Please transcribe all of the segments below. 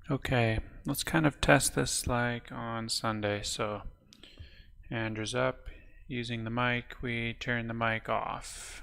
Okay, let's kind of test this like on Sunday. So Andrew's up using the mic. We turn the mic off.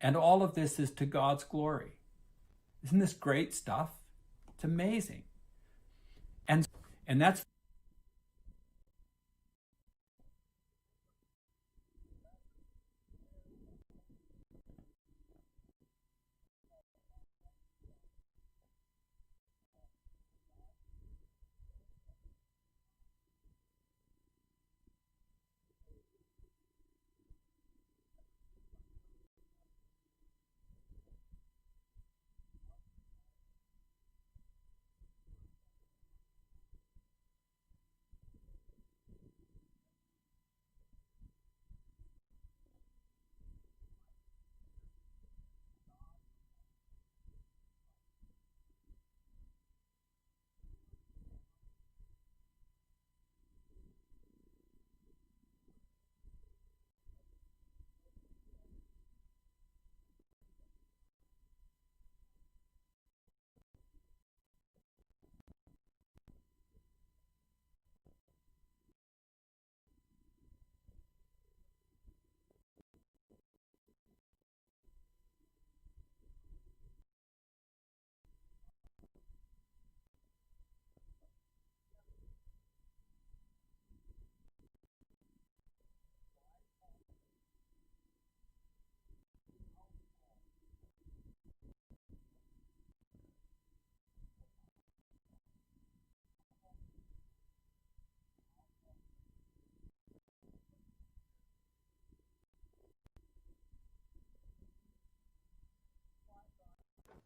And all of this is to God's glory. Isn't this great stuff? It's amazing. And that's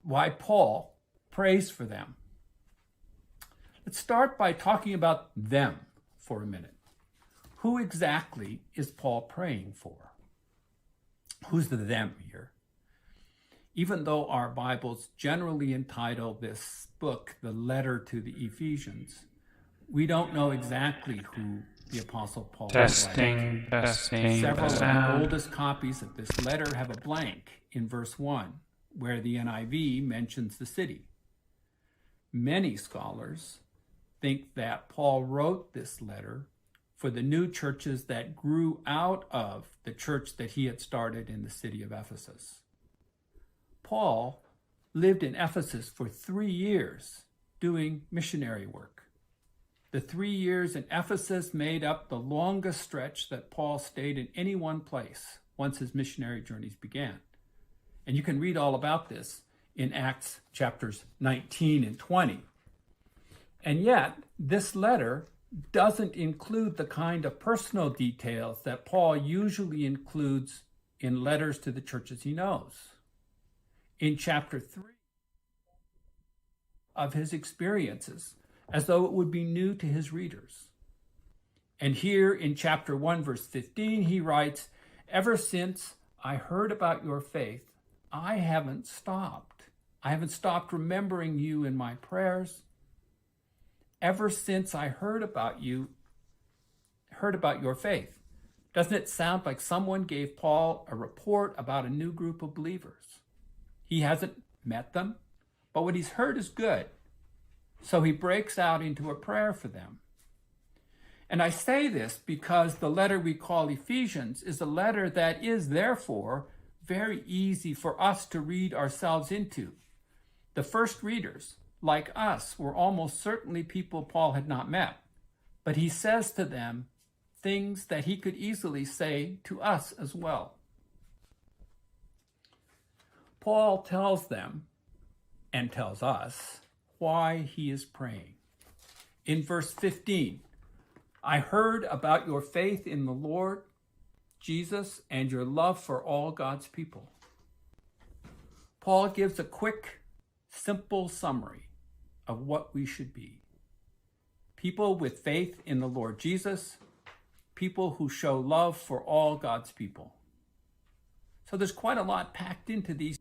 why Paul prays for them. Let's start by talking about them for a minute. Who exactly is Paul praying for? Who's the them here? Even though our Bibles generally entitle this book the letter to the Ephesians, we don't know exactly who the Apostle Paul is. Testing. Several of the oldest copies of this letter have a blank in verse 1, where the NIV mentions the city. Many scholars think that Paul wrote this letter for the new churches that grew out of the church that he had started in the city of Ephesus. Paul lived in Ephesus for 3 years doing missionary work. The 3 years in Ephesus made up the longest stretch that Paul stayed in any one place once his missionary journeys began. And you can read all about this in Acts chapters 19 and 20. And yet, this letter doesn't include the kind of personal details that Paul usually includes in letters to the churches he knows. In chapter 3 of his experiences, as though it would be new to his readers. And here in chapter 1, verse 15, he writes, "Ever since I heard about your faith, I haven't stopped. I haven't stopped remembering you in my prayers." ever since I heard about your faith. Doesn't it sound like someone gave Paul a report about a new group of believers? He hasn't met them, but what he's heard is good. So he breaks out into a prayer for them. And I say this because the letter we call Ephesians is a letter that is therefore very easy for us to read ourselves into. The first readers, like us, were almost certainly people Paul had not met, but he says to them things that he could easily say to us as well. Paul tells them and tells us why he is praying. In verse 15, I heard about your faith in the Lord Jesus and your love for all God's people. Paul gives a quick, simple summary of what we should be. People with faith in the Lord Jesus, people who show love for all God's people. So there's quite a lot packed into these.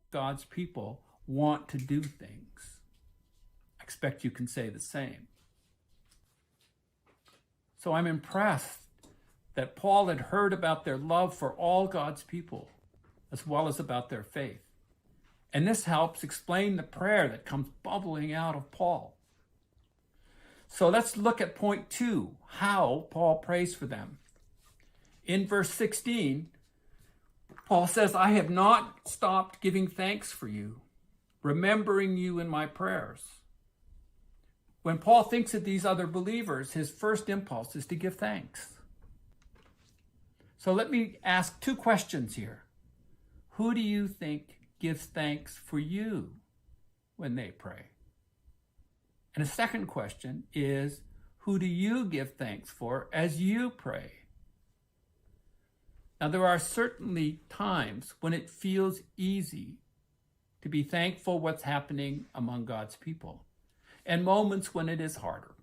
God's people want to do things. I expect you can say the same. So I'm impressed that Paul had heard about their love for all God's people, as well as about their faith. And this helps explain the prayer that comes bubbling out of Paul. So let's look at point 2, how Paul prays for them. In verse 16, Paul says, I have not stopped giving thanks for you, remembering you in my prayers. When Paul thinks of these other believers, his first impulse is to give thanks. So let me ask 2 questions here. Who do you think gives thanks for you when they pray? And a second question is, who do you give thanks for as you pray? Now, there are certainly times when it feels easy to be thankful what's happening among God's people, and moments when it is harder.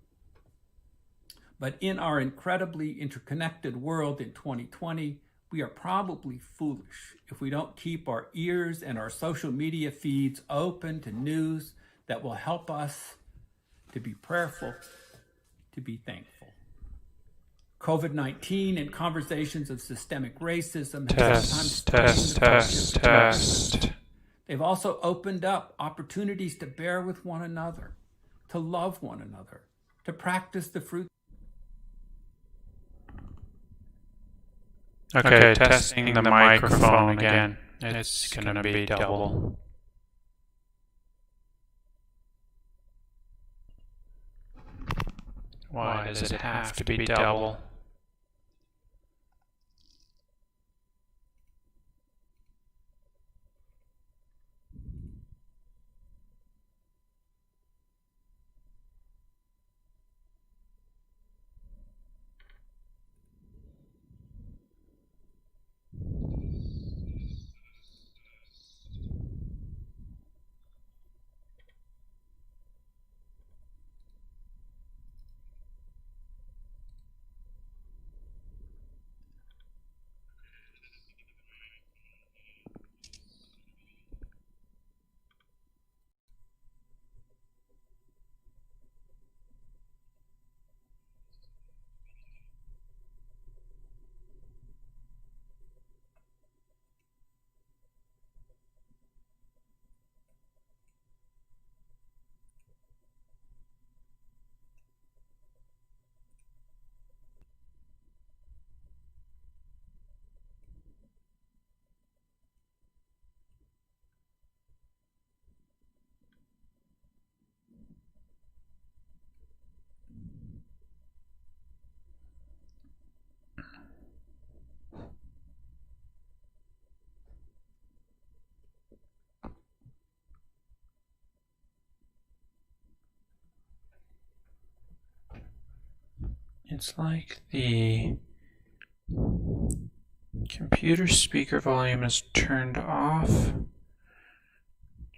But in our incredibly interconnected world in 2020, we are probably foolish if we don't keep our ears and our social media feeds open to news that will help us to be prayerful, to be thankful. COVID-19 and conversations of systemic racism have sometimes Test. They've also opened up opportunities to bear with one another, to love one another, to practice the fruit. Okay, testing the microphone again. It's gonna be double. Why does it have to be double? It's like the computer speaker volume is turned off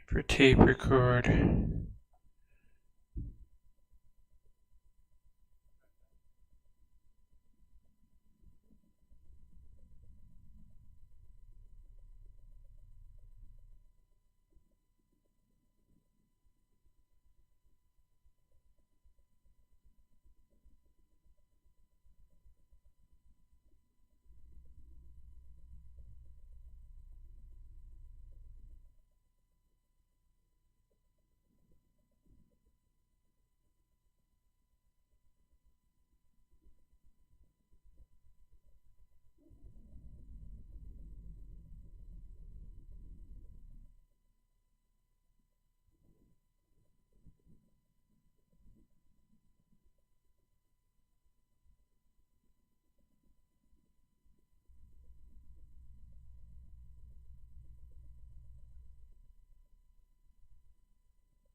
for tape record.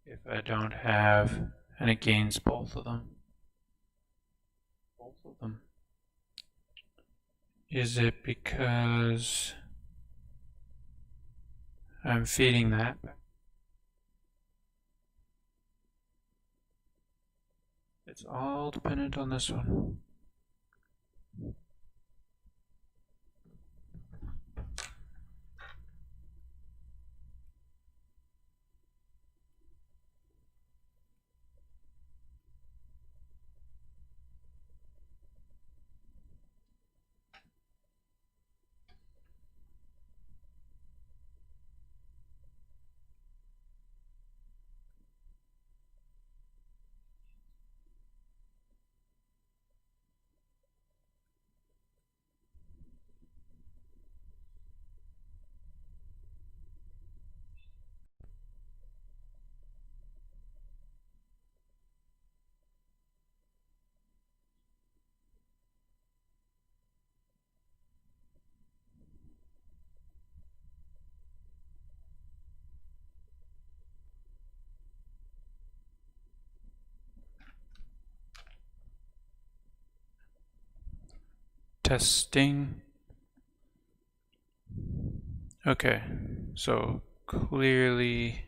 If I don't have, and it gains both of them. Both of them. Is it because I'm feeding that? It's all dependent on this one. Testing. Okay, so clearly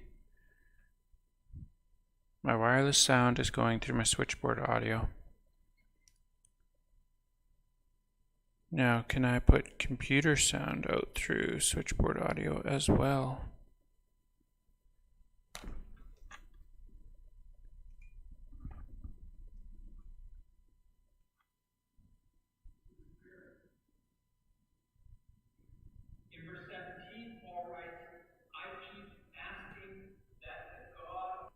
my wireless sound is going through my switchboard audio. Now, can I put computer sound out through switchboard audio as well? In verse 17, Paul writes, I keep asking that the God.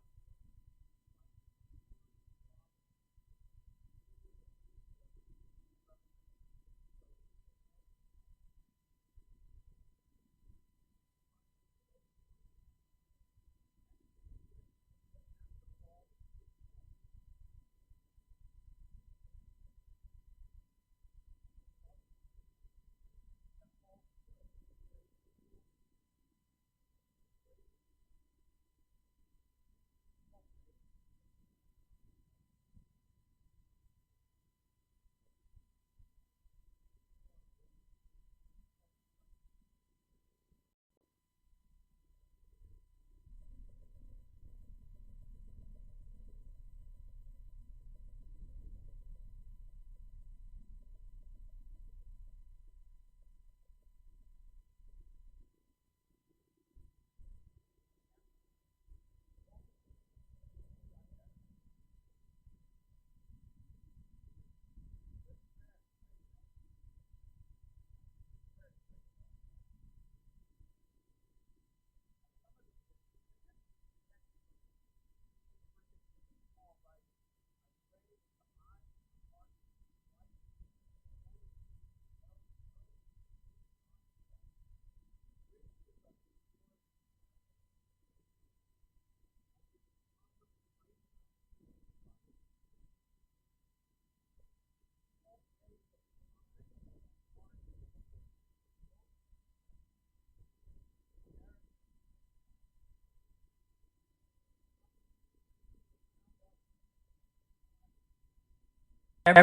Our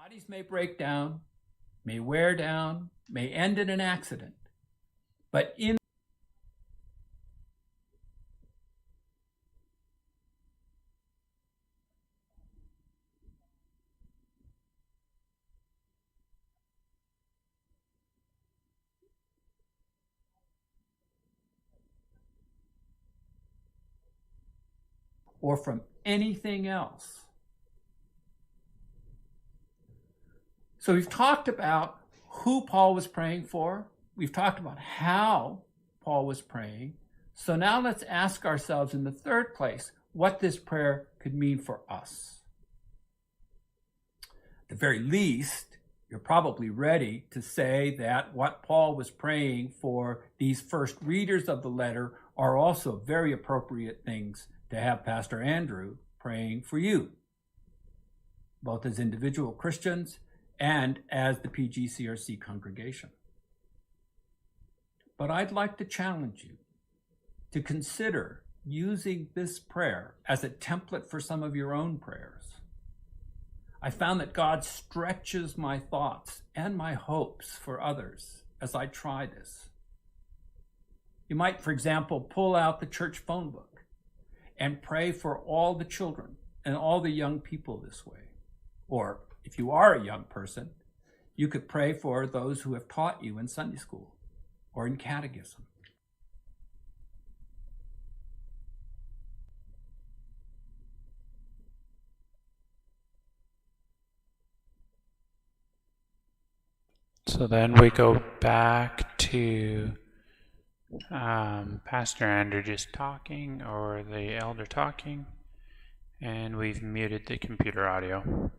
bodies may break down, may wear down, may end in an accident, but in or from anything else. So we've talked about who Paul was praying for. We've talked about how Paul was praying. So now let's ask ourselves in the third place what this prayer could mean for us. At the very least, you're probably ready to say that what Paul was praying for these first readers of the letter are also very appropriate things to have Pastor Andrew praying for you, both as individual Christians and as the PGCRC congregation. But I'd like to challenge you to consider using this prayer as a template for some of your own prayers. I found that God stretches my thoughts and my hopes for others as I try this. You might, for example, pull out the church phone book and pray for all the children and all the young people this way. Or if you are a young person, you could pray for those who have taught you in Sunday school or in catechism. So then we go back to Pastor Andrew just talking, or the elder talking, and we've muted the computer audio.